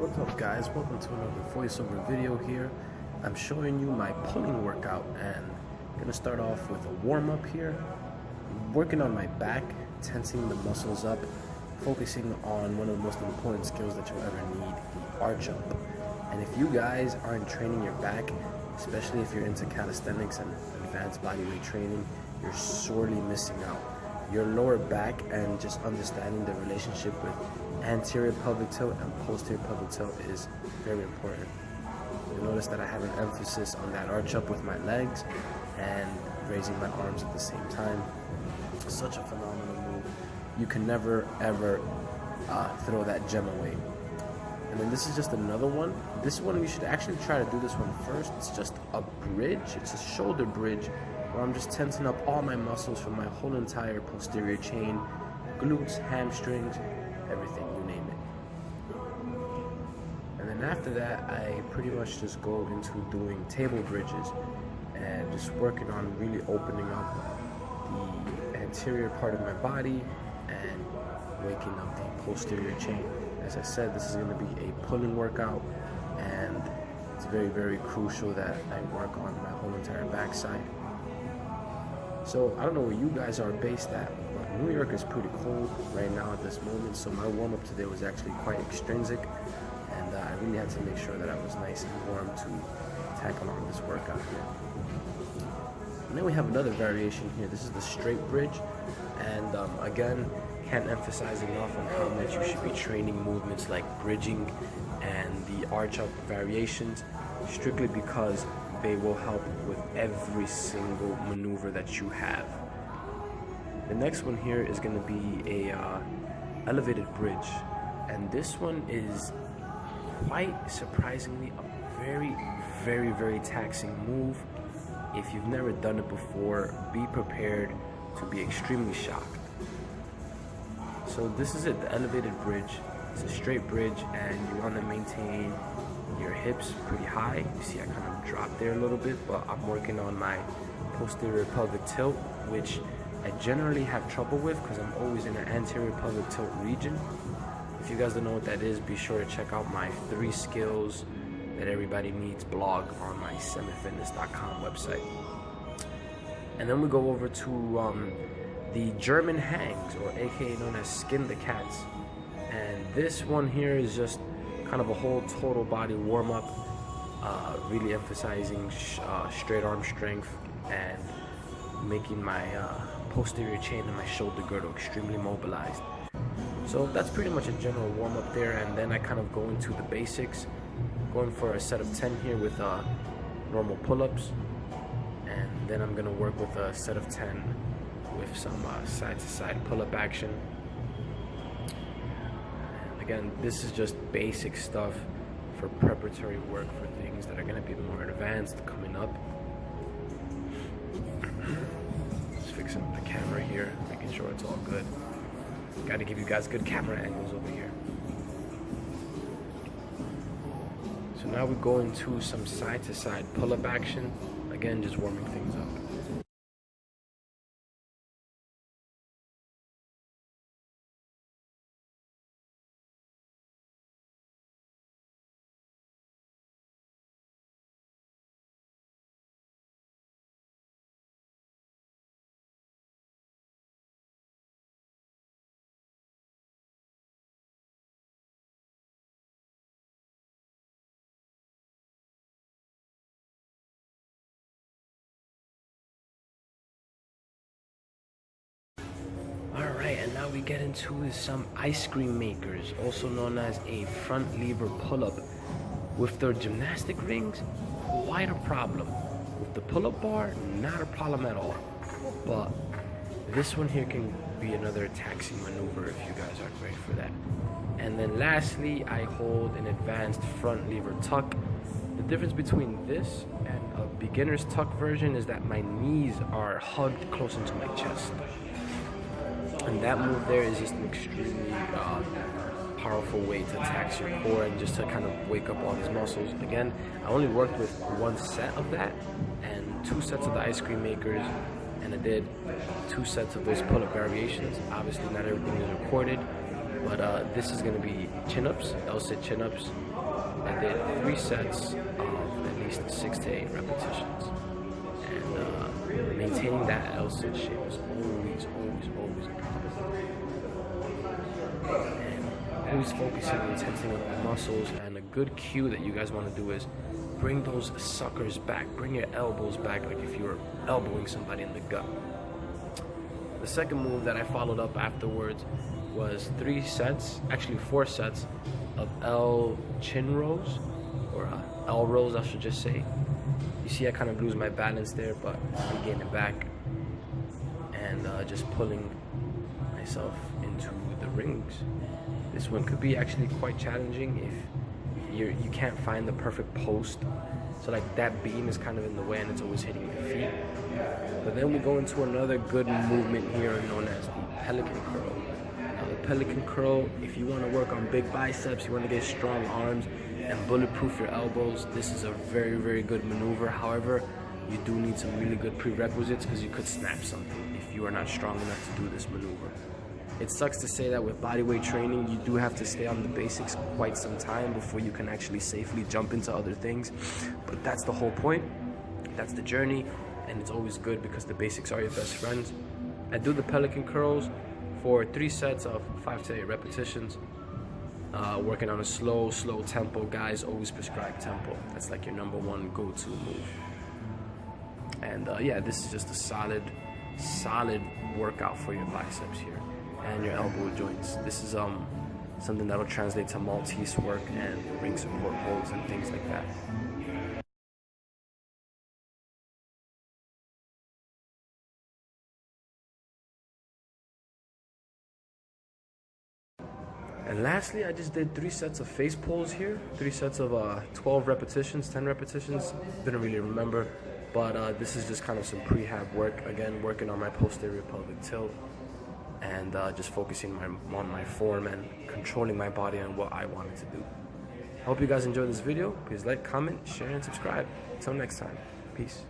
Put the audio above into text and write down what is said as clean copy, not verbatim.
What's up, guys? Welcome to another voiceover video here. I'm showing you my pulling workout, and I'm gonna start off with a warm-up here. I'm working on my back, tensing the muscles up, focusing on one of the most important skills that you'll ever need, the arch up. And if you guys aren't training your back, especially if you're into calisthenics and advanced bodyweight training, you're sorely missing out. Your lower back and just understanding the relationship with anterior pelvic tilt and posterior pelvic tilt is very important. You'll notice that I have an emphasis on that arch up with my legs and raising my arms at the same time. Such a phenomenal move. You can never ever throw that gem away. And then this is just another one. This one, you should actually try to do this one first. It's just a bridge. It's a shoulder bridge where I'm just tensing up all my muscles from my whole entire posterior chain, glutes, hamstrings, everything, you name it. And then after that, I pretty much just go into doing table bridges and just working on really opening up the anterior part of my body and waking up the posterior chain. As I said, this is going to be a pulling workout, and it's very, very crucial that I work on my whole entire backside. So I don't know where you guys are based at, but New York is pretty cold right now at this moment, so my warm-up today was actually quite extrinsic, and I really had to make sure that I was nice and warm to tackle on this workout here. And then we have another variation here. This is the straight bridge, and again, can't emphasize enough on how much you should be training movements like bridging and the arch up variations, strictly because they will help with every single maneuver that you have. The next one here is going to be a elevated bridge, and this one is quite surprisingly a very, very, very taxing move. If you've never done it before, be prepared to be extremely shocked. So this is it, the elevated bridge. It's a straight bridge, and you want to maintain your hips pretty high. You see I kind of dropped there a little bit, but I'm working on my posterior pelvic tilt, which I generally have trouble with because I'm always in the anterior pelvic tilt region. If you guys don't know what that is, be sure to check out my 3 skills that everybody needs blog on my Semetfitness.com website. And then we go over to the German hangs, or aka known as skin the cats. And this one here is just kind of a whole total body warm-up, really emphasizing straight arm strength and making my posterior chain and my shoulder girdle extremely mobilized. So that's pretty much a general warm-up there, and then I kind of go into the basics, going for a set of 10 here with normal pull-ups, and then I'm going to work with a set of 10 with some side-to-side pull-up action. Again, this is just basic stuff for preparatory work for things that are going to be more advanced coming up. Just fixing up the camera here, making sure it's all good. Got to give you guys good camera angles over here. So now we go into some side-to-side pull-up action. Again, just warming things up. Alright, and now we get into some ice cream makers, also known as a front lever pull-up. With their gymnastic rings, quite a problem. With the pull-up bar, not a problem at all. But this one here can be another taxing maneuver if you guys aren't ready for that. And then lastly, I hold an advanced front lever tuck. The difference between this and a beginner's tuck version is that my knees are hugged close into my chest. And that move there is just an extremely powerful way to tax your core and just to kind of wake up all these muscles. Again, I only worked with 1 set of that and 2 sets of the ice cream makers, and I did 2 sets of those pull-up variations. Obviously not everything is recorded, but this is going to be chin-ups, L-sit chin-ups, I did 3 sets of at least 6 to 8 repetitions. And maintaining that L-sit shape is always a problem. And always focusing on tensing up the muscles. And a good cue that you guys want to do is bring those suckers back. Bring your elbows back like if you were elbowing somebody in the gut. The second move that I followed up afterwards was 3 sets, actually 4 sets of L chin rows, or L rows I should just say. You see I kind of lose my balance there, but I'm getting it back and just pulling myself into the rings. This one could be actually quite challenging if you can't find the perfect post. So like that beam is kind of in the way and it's always hitting your feet. But then we go into another good movement here known as the Pelican Curl. Now the Pelican Curl, if you want to work on big biceps, you want to get strong arms and bulletproof your elbows, this is a very good maneuver. However, you do need some really good prerequisites because you could snap something if you are not strong enough to do this maneuver. It sucks to say that with bodyweight training, you do have to stay on the basics quite some time before you can actually safely jump into other things. But that's the whole point. That's the journey. And it's always good because the basics are your best friends. I do the Pelican Curls for 3 sets of 5 to 8 repetitions. Working on a slow tempo. Guys, always prescribe tempo. That's like your #1 go-to move. And yeah, this is just a solid workout for your biceps here and your elbow joints. This is something that'll translate to Maltese work and ring support holds and things like that. And lastly, I just did 3 sets of face pulls here. 3 sets of 12 repetitions, 10 repetitions. Didn't really remember, but this is just kind of some prehab work. Again, working on my posterior pelvic tilt and just focusing on my form and controlling my body and what I wanted to do. I hope you guys enjoyed this video. Please like, comment, share, and subscribe. Until next time, peace.